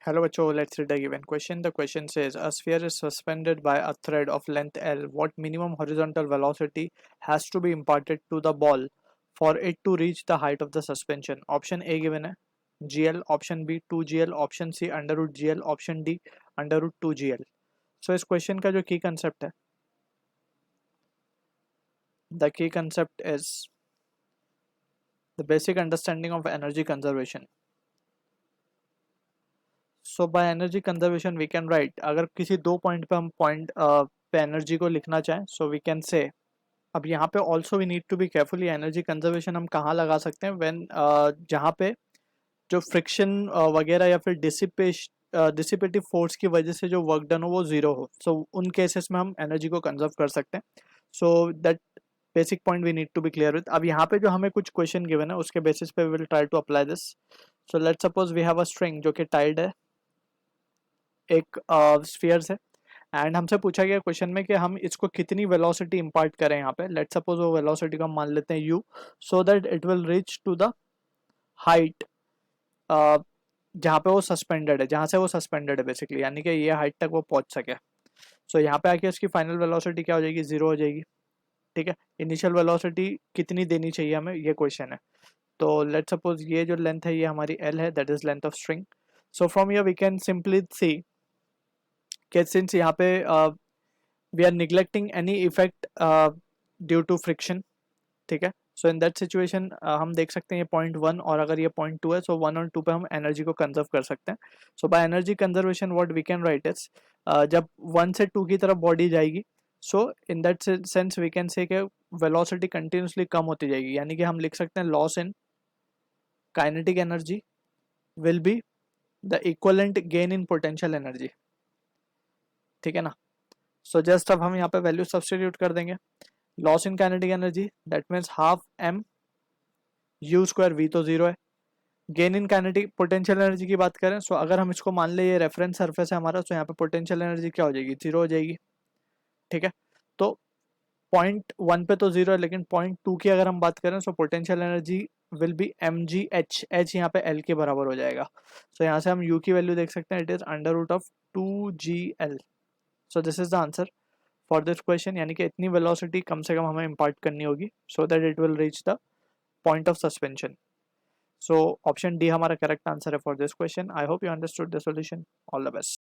Hello बच्चों, let's read the given question. The question says a sphere is suspended by a thread of length L. What minimum horizontal velocity has to be imparted to the ball for it to reach the height of the suspension? Option A given है GL, option B 2GL, option C under root GL, option D under root 2GL. So इस question का जो key concept है, the key concept is the basic understanding of energy conservation. So by energy conservation we can right, अगर किसी दो point पे हम point पे एनर्जी को लिखना चाहें, सो वी कैन से, अब यहाँ पे also we need to be careful, energy conservation हम कहाँ लगा सकते हैं, व्हेन जहाँ पे जो फ्रिक्शन वगैरह या फिर डिसिपेटिव फोर्स की वजह से जो वर्क डन हो वो जीरो हो, सो उन केसेस में हम एनर्जी को कंजर्व कर सकते हैं. So that basic point we need to be clear with. अब यहाँ पे जो हमें कुछ क्वेश्चन गिवन है उसके बेसिस पे we will try to apply this. So let's suppose we have a string जो कि टाइड है एक स्फीयर से, एंड हमसे पूछा गया क्वेश्चन में कि हम इसको कितनी वेलोसिटी इंपार्ट करें यहाँ पे. लेट्स सपोज वो वेलोसिटी को हम मान लेते हैं u, so that it will reach to the height जहाँ पे वो सस्पेंडेड है, जहाँ से वो सस्पेंडेड है बेसिकली, यानी कि ये हाइट तक वो पहुंच सके. सो यहाँ पे आके उसकी फाइनल वेलोसिटी क्या हो जाएगी, जीरो हो जाएगी. ठीक है, इनिशियल वेलोसिटी कितनी देनी चाहिए हमें, ये क्वेश्चन है. तो लेट्स सपोज ये जो लेंथ है ये हमारी l है, that is length of string. So from here we can simply see कि सिंस यहाँ पे we are neglecting any effect due to friction. ठीक है, सो इन दैट सिचुएशन हम देख सकते हैं ये पॉइंट 1 और अगर ये पॉइंट 2 है, सो 1 और 2 पे हम एनर्जी को कंजर्व कर सकते हैं. So by energy conservation what we can write is, जब 1 से 2 की तरफ बॉडी जाएगी, so in that sense we can say velocity continuously कम होती जाएगी, यानी कि हम लिख सकते हैं loss in kinetic energy will be the equivalent gain in potential energy. ठीक है ना. सो जस्ट अब हम यहाँ पे वैल्यू सब्स्टिट्यूट कर देंगे. Loss in kinetic energy that means half m u square, v तो जीरो है. Gain in kinetic potential energy की बात करें, सो अगर हम इसको मान ले ये रेफरेंस सरफेस है हमारा, तो यहाँ पे पोटेंशियल एनर्जी क्या हो जाएगी, जीरो हो जाएगी. ठीक है, तो पॉइंट 1 पे तो जीरो है, लेकिन पॉइंट 2 की अगर हम बात करें, so potential energy will be m g h, h यहाँ पे एल के बराबर हो जाएगा. सो यहाँ से हम यू की वैल्यू देख सकते हैं, it is under root of 2GL. So this is the answer for this question, यानी कि इतनी वेलोसिटी कम से कम हमें इंपार्ट करनी होगी सो that it will reach the point of suspension. So option D हमारा करेक्ट आंसर है for this question. I hope you understood the solution. All the best.